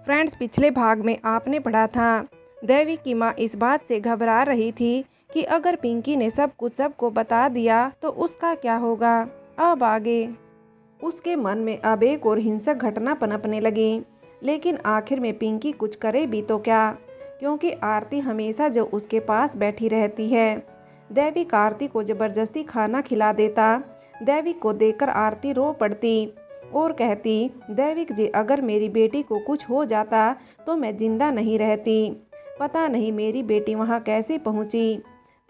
Friends, पिछले भाग में आपने पढ़ा था दैविक की माँ इस बात से घबरा रही थी कि अगर पिंकी ने सब कुछ सबको बता दिया तो उसका क्या होगा। अब आगे उसके मन में अब एक और हिंसक घटना पनपने लगी। लेकिन आखिर में पिंकी कुछ करे भी तो क्या, क्योंकि आरती हमेशा जो उसके पास बैठी रहती है। दैविक आरती को जबरदस्ती खाना खिला देता। दैविक को देखकर आरती रो पड़ती और कहती, दैविक जी, अगर मेरी बेटी को कुछ हो जाता तो मैं जिंदा नहीं रहती। पता नहीं मेरी बेटी वहाँ कैसे पहुँची।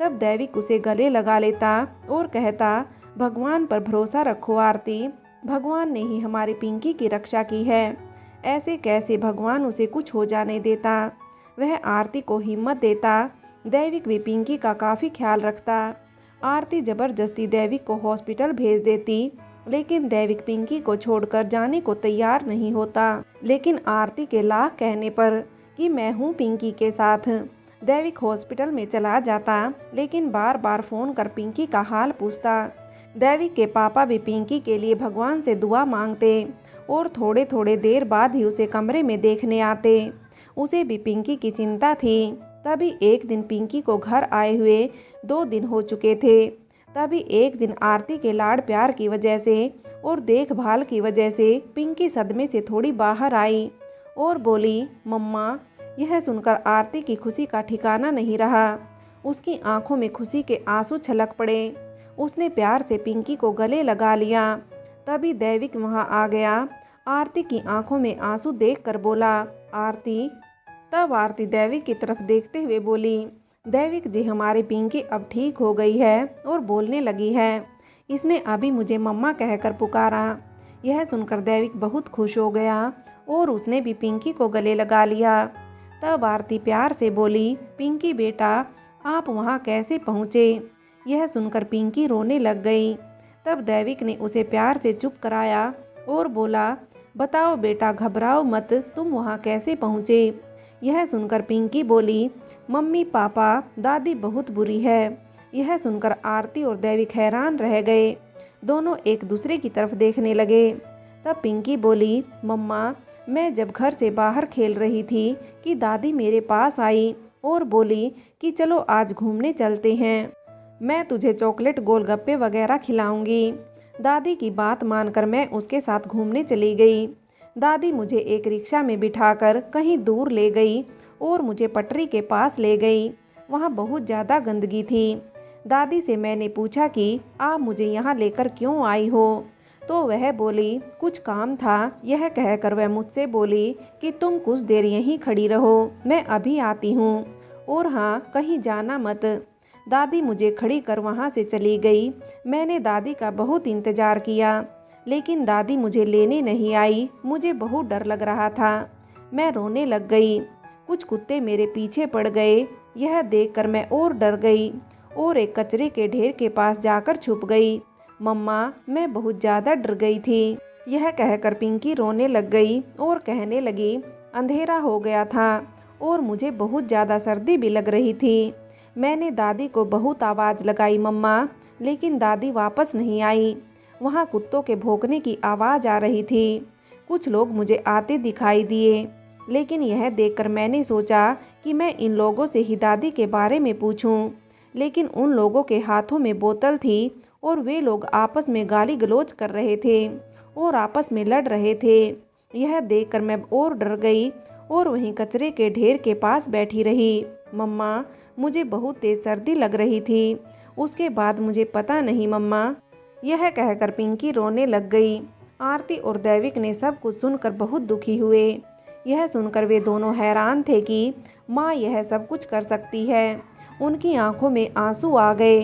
तब दैविक उसे गले लगा लेता और कहता, भगवान पर भरोसा रखो आरती, भगवान ने ही हमारी पिंकी की रक्षा की है। ऐसे कैसे भगवान उसे कुछ हो जाने देता। वह आरती को हिम्मत देता। दैविक भी पिंकी का काफ़ी ख्याल रखता। आरती जबरदस्ती दैविक को हॉस्पिटल भेज देती, लेकिन दैविक पिंकी को छोड़कर जाने को तैयार नहीं होता। लेकिन आरती के लाख कहने पर कि मैं हूँ पिंकी के साथ, दैविक हॉस्पिटल में चला जाता, लेकिन बार बार फ़ोन कर पिंकी का हाल पूछता। दैविक के पापा भी पिंकी के लिए भगवान से दुआ मांगते और थोड़े थोड़े देर बाद ही उसे कमरे में देखने आते। उसे भी पिंकी की चिंता थी। तभी एक दिन पिंकी को घर आए हुए 2 दिन हो चुके थे। तभी एक दिन आरती के लाड़ प्यार की वजह से और देखभाल की वजह से पिंकी सदमे से थोड़ी बाहर आई और बोली, मम्मा। यह सुनकर आरती की खुशी का ठिकाना नहीं रहा। उसकी आंखों में खुशी के आंसू छलक पड़े। उसने प्यार से पिंकी को गले लगा लिया। तभी दैविक वहां आ गया। आरती की आंखों में आंसू देखकर बोला, आरती। तब आरती दैविक की तरफ देखते हुए बोली, दैविक जी, हमारी पिंकी अब ठीक हो गई है और बोलने लगी है। इसने अभी मुझे मम्मा कहकर पुकारा। यह सुनकर दैविक बहुत खुश हो गया और उसने भी पिंकी को गले लगा लिया। तब आरती प्यार से बोली, पिंकी बेटा, आप वहाँ कैसे पहुँचे। यह सुनकर पिंकी रोने लग गई। तब दैविक ने उसे प्यार से चुप कराया और बोला, बताओ बेटा, घबराओ मत, तुम वहाँ कैसे पहुँचे। यह सुनकर पिंकी बोली, मम्मी, पापा, दादी बहुत बुरी है। यह सुनकर आरती और दैविक हैरान रह गए। दोनों एक दूसरे की तरफ देखने लगे। तब पिंकी बोली, मम्मा, मैं जब घर से बाहर खेल रही थी कि दादी मेरे पास आई और बोली कि चलो आज घूमने चलते हैं, मैं तुझे चॉकलेट, गोलगप्पे वगैरह खिलाऊंगी। दादी की बात मानकर मैं उसके साथ घूमने चली गई। दादी मुझे एक रिक्शा में बिठाकर कहीं दूर ले गई और मुझे पटरी के पास ले गई। वहाँ बहुत ज़्यादा गंदगी थी। दादी से मैंने पूछा कि आप मुझे यहाँ लेकर क्यों आई हो, तो वह बोली, कुछ काम था। यह कहकर वह मुझसे बोली कि तुम कुछ देर यहीं खड़ी रहो, मैं अभी आती हूँ, और हाँ, कहीं जाना मत। दादी मुझे खड़ी कर वहाँ से चली गई। मैंने दादी का बहुत इंतज़ार किया, लेकिन दादी मुझे लेने नहीं आई। मुझे बहुत डर लग रहा था। मैं रोने लग गई। कुछ कुत्ते मेरे पीछे पड़ गए। यह देखकर मैं और डर गई और एक कचरे के ढेर के पास जाकर छुप गई। मम्मा, मैं बहुत ज़्यादा डर गई थी। यह कहकर पिंकी रोने लग गई और कहने लगी, अंधेरा हो गया था और मुझे बहुत ज़्यादा सर्दी भी लग रही थी। मैंने दादी को बहुत आवाज़ लगाई मम्मा, लेकिन दादी वापस नहीं आई। वहाँ कुत्तों के भौंकने की आवाज़ आ रही थी। कुछ लोग मुझे आते दिखाई दिए, लेकिन यह देखकर मैंने सोचा कि मैं इन लोगों से ही दादी के बारे में पूछूं। लेकिन उन लोगों के हाथों में बोतल थी और वे लोग आपस में गाली गलौज कर रहे थे और आपस में लड़ रहे थे। यह देखकर मैं और डर गई और वहीं कचरे के ढेर के पास बैठी रही। मम्मा, मुझे बहुत तेज़ सर्दी लग रही थी। उसके बाद मुझे पता नहीं मम्मा। यह कहकर पिंकी रोने लग गई। आरती और दैविक ने सब कुछ सुनकर बहुत दुखी हुए। यह सुनकर वे दोनों हैरान थे कि माँ यह सब कुछ कर सकती है। उनकी आंखों में आंसू आ गए।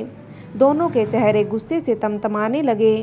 दोनों के चेहरे गुस्से से तमतमाने लगे।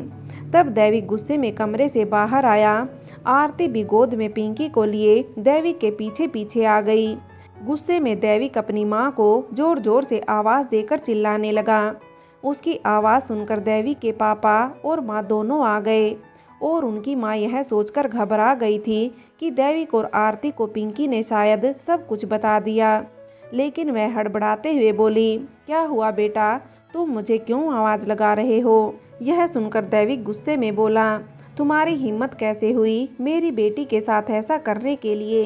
तब दैविक गुस्से में कमरे से बाहर आया। आरती भी गोद में पिंकी को लिए दैविक के पीछे पीछे आ गई। गुस्से में दैविक अपनी माँ को जोर जोर से आवाज़ देकर चिल्लाने लगा। उसकी आवाज़ सुनकर दैविक के पापा और माँ दोनों आ गए और उनकी माँ यह सोचकर घबरा गई थी कि दैविक और आरती को पिंकी ने शायद सब कुछ बता दिया। लेकिन वह हड़बड़ाते हुए बोली, क्या हुआ बेटा, तुम मुझे क्यों आवाज़ लगा रहे हो। यह सुनकर दैविक गुस्से में बोला, तुम्हारी हिम्मत कैसे हुई मेरी बेटी के साथ ऐसा करने के लिए।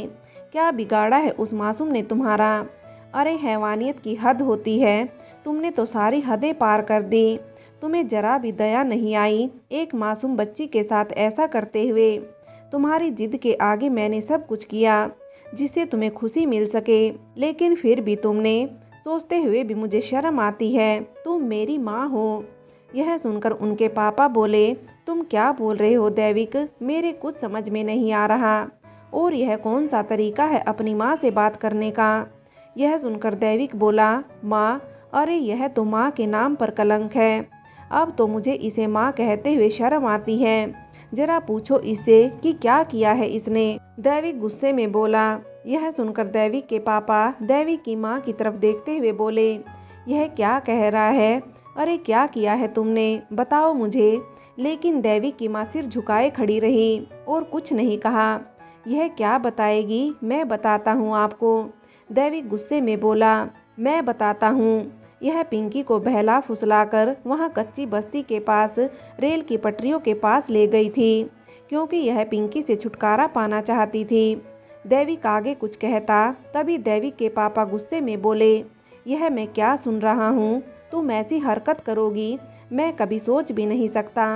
क्या बिगाड़ा है उस मासूम ने तुम्हारा? अरे हैवानियत की हद होती है, तुमने तो सारी हदें पार कर दी। तुम्हें जरा भी दया नहीं आई एक मासूम बच्ची के साथ ऐसा करते हुए। तुम्हारी जिद के आगे मैंने सब कुछ किया जिससे तुम्हें खुशी मिल सके, लेकिन फिर भी तुमने सोचते हुए भी मुझे शर्म आती है, तुम मेरी माँ हो। यह सुनकर उनके पापा बोले, तुम क्या बोल रहे हो दैविक, मेरे कुछ समझ में नहीं आ रहा। और यह कौन सा तरीका है अपनी माँ से बात करने का? यह सुनकर दैविक बोला, माँ, अरे यह तो माँ के नाम पर कलंक है। अब तो मुझे इसे माँ कहते हुए शर्म आती है। जरा पूछो इससे कि क्या किया है इसने। दैविक गुस्से में बोला। यह सुनकर दैविक के पापा दैविक की माँ की तरफ देखते हुए बोले, यह क्या कह रहा है? अरे क्या किया है तुमने, बताओ मुझे। लेकिन दैविक की माँ सिर झुकाए खड़ी रही और कुछ नहीं कहा। यह क्या बताएगी, मैं बताता हूँ आपको। दैविक गुस्से में बोला, मैं बताता हूँ। यह पिंकी को बहला फुसलाकर वहाँ कच्ची बस्ती के पास रेल की पटरियों के पास ले गई थी, क्योंकि यह पिंकी से छुटकारा पाना चाहती थी। दैविक आगे कुछ कहता, तभी दैविक के पापा गुस्से में बोले, यह मैं क्या सुन रहा हूँ, तुम ऐसी हरकत करोगी, मैं कभी सोच भी नहीं सकता।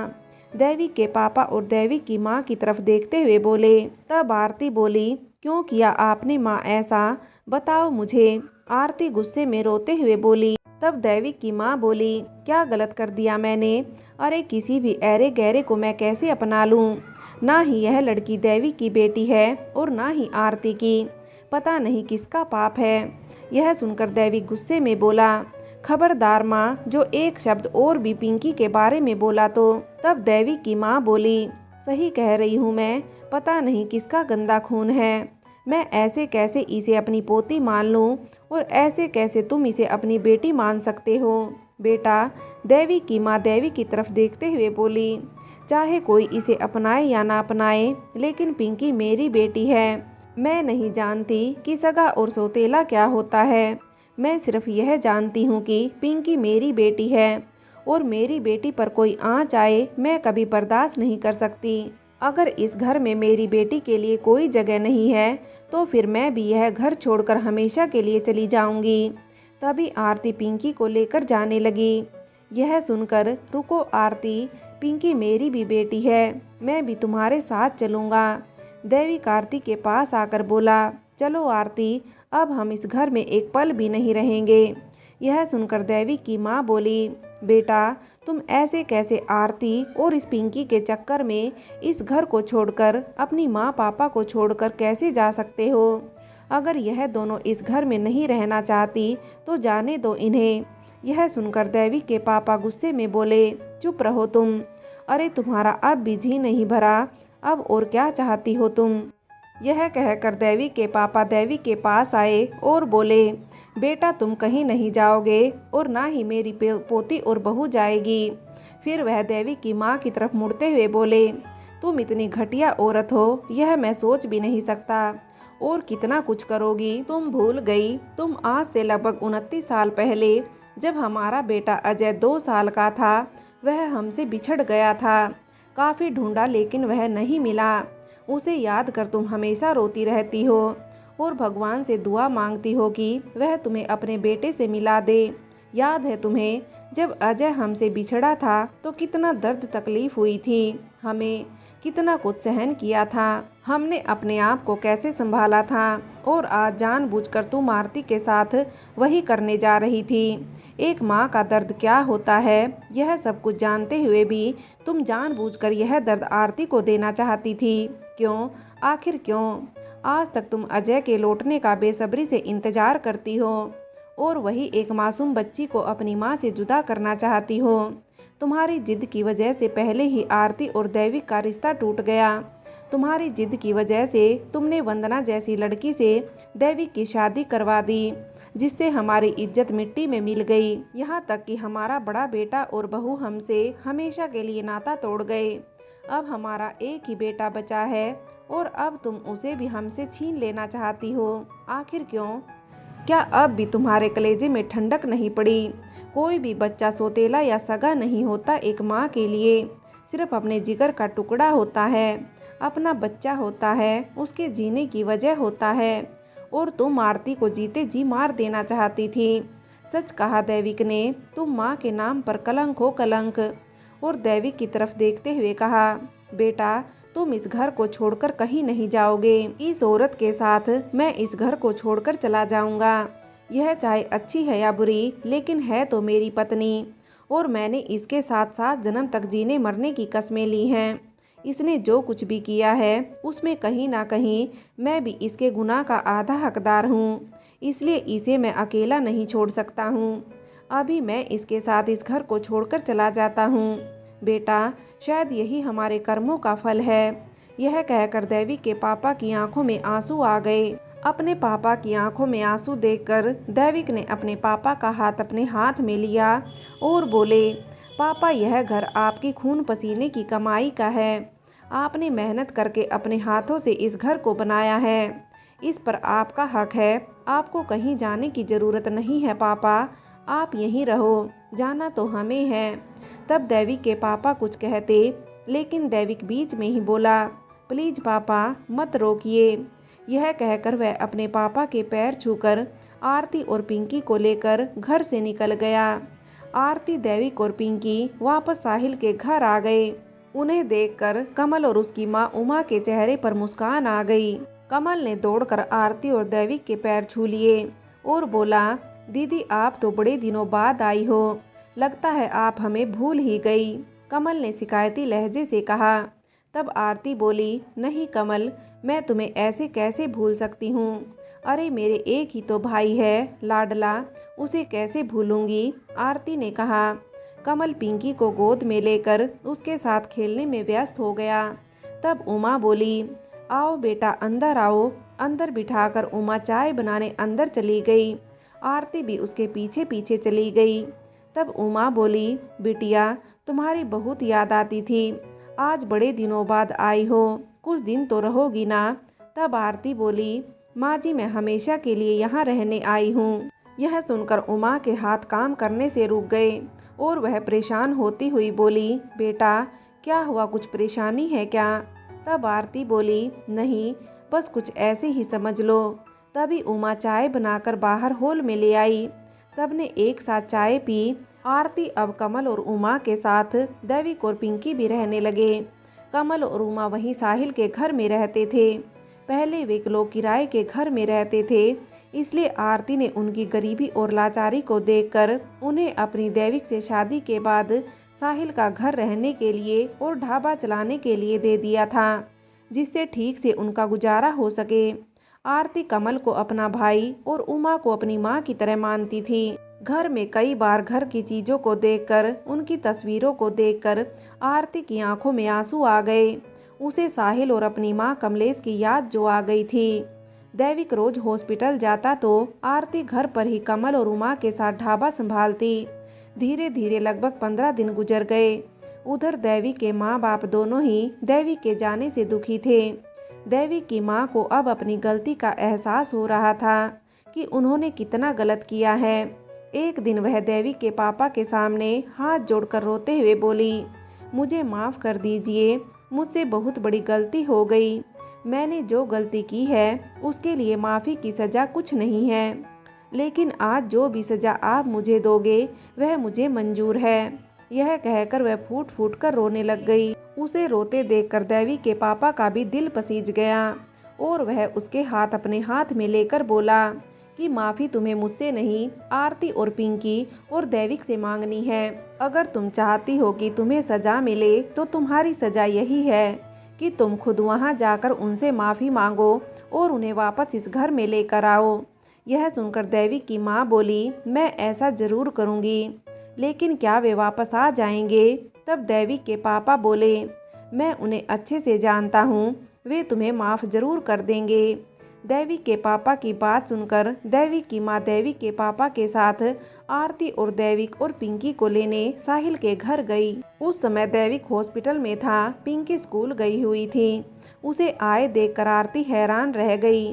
दैविक के पापा और दैविक की माँ की तरफ देखते हुए बोले। तब आरती बोली, क्यों किया आपने माँ ऐसा, बताओ मुझे। आरती गुस्से में रोते हुए बोली। तब दैविक की माँ बोली, क्या गलत कर दिया मैंने? अरे किसी भी ऐरे गहरे को मैं कैसे अपना लूँ? ना ही यह लड़की दैविक की बेटी है और ना ही आरती की, पता नहीं किसका पाप है। यह सुनकर दैविक गुस्से में बोला, खबरदार माँ, जो एक शब्द और भी पिंकी के बारे में बोला तो। तब दैविक की माँ बोली, सही कह रही हूँ मैं, पता नहीं किसका गंदा खून है। मैं ऐसे कैसे इसे अपनी पोती मान लूं और ऐसे कैसे तुम इसे अपनी बेटी मान सकते हो? बेटा, दैविक की माँ दैविक की तरफ देखते हुए बोली, चाहे कोई इसे अपनाए या ना अपनाए, लेकिन पिंकी मेरी बेटी है। मैं नहीं जानती कि सगा और सौतेला क्या होता है। मैं सिर्फ यह जानती हूँ कि पिंकी मेरी बेटी है और मेरी बेटी पर कोई आँच आए मैं कभी बर्दाश्त नहीं कर सकती। अगर इस घर में मेरी बेटी के लिए कोई जगह नहीं है तो फिर मैं भी यह घर छोड़कर हमेशा के लिए चली जाऊंगी। तभी आरती पिंकी को लेकर जाने लगी। यह सुनकर, रुको आरती, पिंकी मेरी भी बेटी है, मैं भी तुम्हारे साथ चलूँगा। दैविक आरती के पास आकर बोला, चलो आरती, अब हम इस घर में एक पल भी नहीं रहेंगे। यह सुनकर दैविक की माँ बोली, बेटा, तुम ऐसे कैसे आरती और इस पिंकी के चक्कर में इस घर को छोड़कर अपनी माँ पापा को छोड़कर कैसे जा सकते हो? अगर यह दोनों इस घर में नहीं रहना चाहती तो जाने दो इन्हें। यह सुनकर दैविक के पापा गुस्से में बोले, चुप रहो तुम। अरे तुम्हारा अब भी जी नहीं भरा, अब और क्या चाहती हो तुम? यह कहकर दैविक के पापा दैविक के पास आए और बोले, बेटा तुम कहीं नहीं जाओगे और ना ही मेरी पोती और बहू जाएगी। फिर वह दैविक की माँ की तरफ मुड़ते हुए बोले, तुम इतनी घटिया औरत हो, यह मैं सोच भी नहीं सकता। और कितना कुछ करोगी, तुम भूल गई, तुम आज से लगभग 29 साल पहले जब हमारा बेटा अजय 2 साल का था, वह हमसे बिछड़ गया था। काफ़ी ढूंढा लेकिन वह नहीं मिला। उसे याद कर तुम हमेशा रोती रहती हो और भगवान से दुआ मांगती हो कि वह तुम्हें अपने बेटे से मिला दे। याद है तुम्हें, जब अजय हमसे बिछड़ा था तो कितना दर्द तकलीफ हुई थी, हमें कितना कुछ सहन किया था, हमने अपने आप को कैसे संभाला था, और आज जानबूझकर तुम आरती के साथ वही करने जा रही थी। एक माँ का दर्द क्या होता है, यह सब कुछ जानते हुए भी तुम जानबूझकर यह दर्द आरती को देना चाहती थी। क्यों, आखिर क्यों? आज तक तुम अजय के लौटने का बेसब्री से इंतजार करती हो और वही एक मासूम बच्ची को अपनी माँ से जुदा करना चाहती हो। तुम्हारी जिद की वजह से पहले ही आरती और दैविक का रिश्ता टूट गया। तुम्हारी जिद की वजह से तुमने वंदना जैसी लड़की से दैविक की शादी करवा दी, जिससे हमारी इज्जत मिट्टी में मिल गई। यहाँ तक कि हमारा बड़ा बेटा और बहू हमसे हमेशा के लिए नाता तोड़ गए। अब हमारा एक ही बेटा बचा है और अब तुम उसे भी हमसे छीन लेना चाहती हो। आखिर क्यों? क्या अब भी तुम्हारे कलेजे में ठंडक नहीं पड़ी? कोई भी बच्चा सौतेला या सगा नहीं होता एक माँ के लिए, सिर्फ अपने जिगर का टुकड़ा होता है। अपना बच्चा होता है, उसके जीने की वजह होता है, और तुम आरती को जीते जी मार देना चाहती थी। सच कहा दैविक ने, तुम माँ के नाम पर कलंक हो कलंक। और दैविक की तरफ देखते हुए कहा, बेटा तुम इस घर को छोड़कर कहीं नहीं जाओगे। इस औरत के साथ मैं इस घर को छोड़कर चला जाऊंगा। यह चाहे अच्छी है या बुरी, लेकिन है तो मेरी पत्नी, और मैंने इसके साथ 7 जन्म तक जीने मरने की कस्में ली हैं। इसने जो कुछ भी किया है उसमें कहीं ना कहीं मैं भी इसके गुनाह का आधा हकदार हूँ, इसलिए इसे मैं अकेला नहीं छोड़ सकता हूँ। अभी मैं इसके साथ इस घर को छोड़कर चला जाता हूँ। बेटा शायद यही हमारे कर्मों का फल है। यह कहकर दैविक के पापा की आंखों में आंसू आ गए। अपने पापा की आंखों में आंसू देखकर दैविक ने अपने पापा का हाथ अपने हाथ में लिया और बोले, पापा यह घर आपकी खून पसीने की कमाई का है। आपने मेहनत करके अपने हाथों से इस घर को बनाया है। इस पर आपका हक है। आपको कहीं जाने की ज़रूरत नहीं है पापा, आप यहीं रहो, जाना तो हमें है। तब दैविक के पापा कुछ कहते, लेकिन दैविक बीच में ही बोला, प्लीज़ पापा मत रोकिए। यह कहकर वह अपने पापा के पैर छूकर आरती और पिंकी को लेकर घर से निकल गया। आरती, दैविक और पिंकी वापस साहिल के घर आ गए। उन्हें देखकर कमल और उसकी माँ उमा के चेहरे पर मुस्कान आ गई। कमल ने दौड़कर आरती और दैविक के पैर छू लिए और बोला, दीदी आप तो बड़े दिनों बाद आई हो, लगता है आप हमें भूल ही गई। कमल ने शिकायती लहजे से कहा। तब आरती बोली, नहीं कमल, मैं तुम्हें ऐसे कैसे भूल सकती हूँ। अरे मेरे एक ही तो भाई है लाडला, उसे कैसे भूलूंगी। आरती ने कहा। कमल पिंकी को गोद में लेकर उसके साथ खेलने में व्यस्त हो गया। तब उमा बोली, आओ बेटा अंदर आओ। अंदर बिठाकर उमा चाय बनाने अंदर चली गई। आरती भी उसके पीछे पीछे चली गई। तब उमा बोली, बिटिया तुम्हारी बहुत याद आती थी, आज बड़े दिनों बाद आई हो, कुछ दिन तो रहोगी ना। तब आरती बोली, माँ जी मैं हमेशा के लिए यहाँ रहने आई हूँ। यह सुनकर उमा के हाथ काम करने से रुक गए और वह परेशान होती हुई बोली, बेटा क्या हुआ, कुछ परेशानी है क्या। तब आरती बोली, नहीं बस कुछ ऐसे ही समझ लो। तभी उमा चाय बनाकर बाहर हॉल में ले आई। सबने एक साथ चाय पी। आरती अब कमल और उमा के साथ दैविक और पिंकी भी रहने लगे। कमल और उमा वहीं साहिल के घर में रहते थे। पहले वे लोग किराए के घर में रहते थे, इसलिए आरती ने उनकी गरीबी और लाचारी को देखकर उन्हें अपनी दैविक से शादी के बाद साहिल का घर रहने के लिए और ढाबा चलाने के लिए दे दिया था, जिससे ठीक से उनका गुजारा हो सके। आरती कमल को अपना भाई और उमा को अपनी माँ की तरह मानती थी। घर में कई बार घर की चीज़ों को देखकर, उनकी तस्वीरों को देखकर आरती की आंखों में आंसू आ गए। उसे साहिल और अपनी माँ कमलेश की याद जो आ गई थी। दैविक रोज हॉस्पिटल जाता तो आरती घर पर ही कमल और उमा के साथ ढाबा संभालती। धीरे धीरे लगभग 15 दिन गुजर गए। उधर दैविक के माँ बाप दोनों ही दैविक के जाने से दुखी थे। दैविक की माँ को अब अपनी गलती का एहसास हो रहा था कि उन्होंने कितना गलत किया है। एक दिन वह दैविक के पापा के सामने हाथ जोड़कर रोते हुए बोली, मुझे माफ़ कर दीजिए, मुझसे बहुत बड़ी गलती हो गई। मैंने जो गलती की है उसके लिए माफ़ी की सज़ा कुछ नहीं है, लेकिन आज जो भी सज़ा आप मुझे दोगे वह मुझे मंजूर है। यह कहकर वह फूट फूट कर रोने लग गई। उसे रोते देखकर दैविक के पापा का भी दिल पसीज गया और वह उसके हाथ अपने हाथ में लेकर बोला कि माफ़ी तुम्हें मुझसे नहीं, आरती और पिंकी और दैविक से मांगनी है। अगर तुम चाहती हो कि तुम्हें सज़ा मिले तो तुम्हारी सज़ा यही है कि तुम खुद वहां जाकर उनसे माफ़ी मांगो और उन्हें वापस इस घर में लेकर आओ। यह सुनकर दैविक की माँ बोली, मैं ऐसा ज़रूर करूँगी, लेकिन क्या वे वापस आ जाएंगे। तब दैविक के पापा बोले, मैं उन्हें अच्छे से जानता हूँ, वे तुम्हें माफ़ ज़रूर कर देंगे। दैविक के पापा की बात सुनकर दैविक की माँ दैविक के पापा के साथ आरती और दैविक और पिंकी को लेने साहिल के घर गई। उस समय दैविक हॉस्पिटल में था, पिंकी स्कूल गई हुई थी। उसे आए देखकर आरती हैरान रह गई।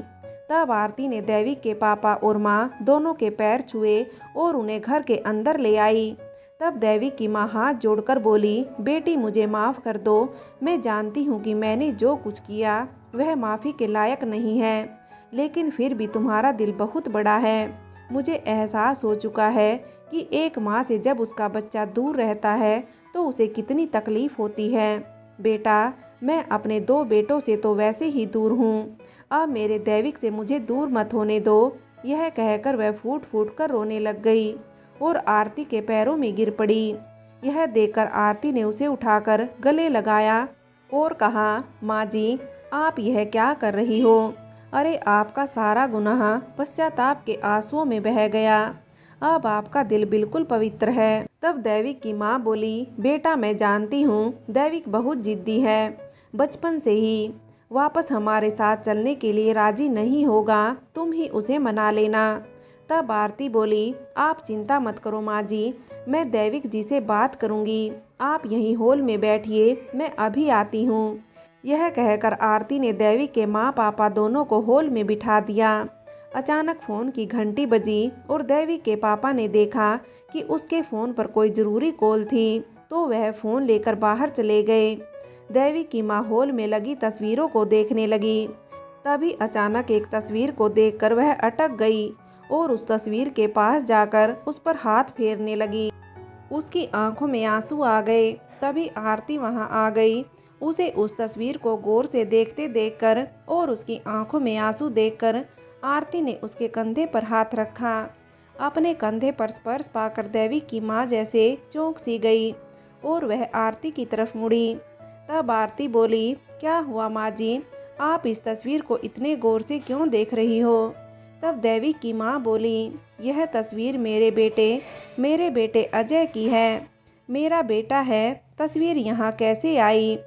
तब आरती ने दैविक के पापा और माँ दोनों के पैर छुए और उन्हें घर के अंदर ले आई। तब दैवी की माँ हाथ जोड़कर बोली, बेटी मुझे माफ़ कर दो। मैं जानती हूँ कि मैंने जो कुछ किया वह माफ़ी के लायक नहीं है, लेकिन फिर भी तुम्हारा दिल बहुत बड़ा है। मुझे एहसास हो चुका है कि एक माँ से जब उसका बच्चा दूर रहता है तो उसे कितनी तकलीफ़ होती है। बेटा, मैं अपने 2 बेटों से तो वैसे ही दूर हूँ, अब मेरे दैविक से मुझे दूर मत होने दो। यह कहकर वह फूट फूट कर रोने लग गई और आरती के पैरों में गिर पड़ी। यह देखकर आरती ने उसे उठाकर गले लगाया और कहा, माँ जी, आप यह क्या कर रही हो? अरे आपका सारा गुनाह पश्चाताप के आंसुओं में बह गया। अब आपका दिल बिल्कुल पवित्र है। तब दैविक की माँ बोली, बेटा मैं जानती हूँ दैविक बहुत जिद्दी है, बचपन से ही वापस हमारे साथ चलने के लिए राजी नहीं होगा, तुम ही उसे मना लेना। तब आरती बोली, आप चिंता मत करो माँ जी, मैं दैविक जी से बात करूँगी, आप यहीं हॉल में बैठिए, मैं अभी आती हूँ। यह कहकर आरती ने दैविक के माँ पापा दोनों को हॉल में बिठा दिया। अचानक फ़ोन की घंटी बजी और दैविक के पापा ने देखा कि उसके फ़ोन पर कोई ज़रूरी कॉल थी, तो वह फ़ोन लेकर बाहर चले गए। दैविक की माँ हॉल में लगी तस्वीरों को देखने लगी। तभी अचानक एक तस्वीर को देखकर वह अटक गई और उस तस्वीर के पास जाकर उस पर हाथ फेरने लगी। उसकी आंखों में आंसू आ गए। तभी आरती वहां आ गई। उसे उस तस्वीर को गौर से देखते देखकर और उसकी आंखों में आंसू देखकर आरती ने उसके कंधे पर हाथ रखा। अपने कंधे पर स्पर्श पाकर दैवी की माँ जैसे चौंक सी गई और वह आरती की तरफ मुड़ी। तब आरती बोली, क्या हुआ माँ जी, आप इस तस्वीर को इतने गौर से क्यों देख रही हो? तब दैवी की माँ बोली, यह तस्वीर मेरे बेटे अजय की है। मेरा बेटा है, तस्वीर यहाँ कैसे आई?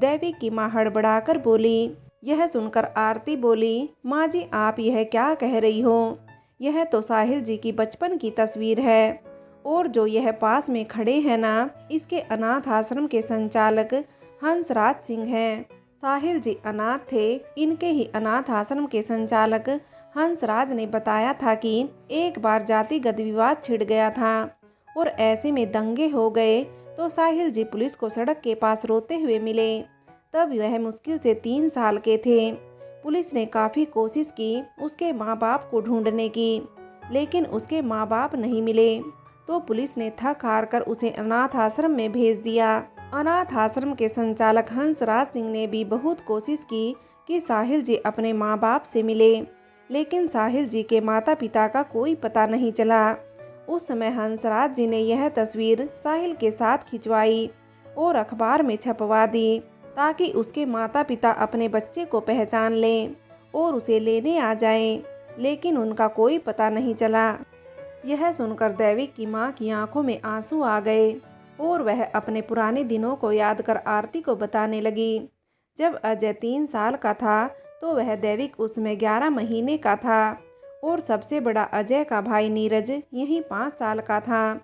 दैवी की माँ हड़बड़ाकर बोली। यह सुनकर आरती बोली, माँ जी आप यह क्या कह रही हो? यह तो साहिल जी की बचपन की तस्वीर है और जो यह पास में खड़े हैं ना, इसके अनाथ आश्रम के संचालक हंसराज सिंह हैं। साहिल जी अनाथ थे, इनके ही अनाथ आश्रम के संचालक हंसराज ने बताया था कि एक बार जातिगत विवाद छिड़ गया था और ऐसे में दंगे हो गए तो साहिल जी पुलिस को सड़क के पास रोते हुए मिले। तब वह मुश्किल से 3 साल के थे। पुलिस ने काफ़ी कोशिश की उसके माँ बाप को ढूंढने की, लेकिन उसके माँ बाप नहीं मिले। तो पुलिस ने थक हार कर उसे अनाथ आश्रम में भेज दिया। अनाथ आश्रम के संचालक हंसराज सिंह ने भी बहुत कोशिश की कि साहिल जी अपने माँ बाप से मिले, लेकिन साहिल जी के माता पिता का कोई पता नहीं चला। उस समय हंसराज जी ने यह तस्वीर साहिल के साथ खिंचवाई और अखबार में छपवा दी ताकि उसके माता पिता अपने बच्चे को पहचान लें और उसे लेने आ जाएं, लेकिन उनका कोई पता नहीं चला। यह सुनकर दैविक की माँ की आंखों में आंसू आ गए और वह अपने पुराने दिनों को याद कर आरती को बताने लगी। जब अजय 3 साल का था तो वह दैविक उसमें 11 महीने का था और सबसे बड़ा अजय का भाई नीरज यही 5 साल का था।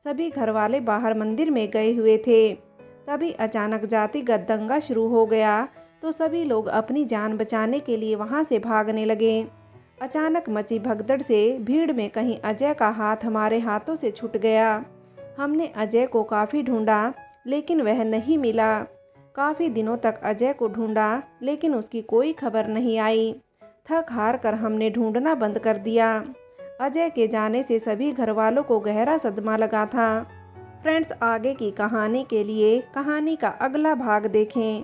सभी घर वाले बाहर मंदिर में गए हुए थे। तभी अचानक जातिगत दंगा शुरू हो गया तो सभी लोग अपनी जान बचाने के लिए वहां से भागने लगे। अचानक मची भगदड़ से भीड़ में कहीं अजय का हाथ हमारे हाथों से छूट गया। हमने अजय को काफ़ी ढूंढा लेकिन वह नहीं मिला। काफ़ी दिनों तक अजय को ढूंढा लेकिन उसकी कोई खबर नहीं आई। थक हार कर हमने ढूंढना बंद कर दिया। अजय के जाने से सभी घर वालों को गहरा सदमा लगा था। फ्रेंड्स, आगे की कहानी के लिए कहानी का अगला भाग देखें।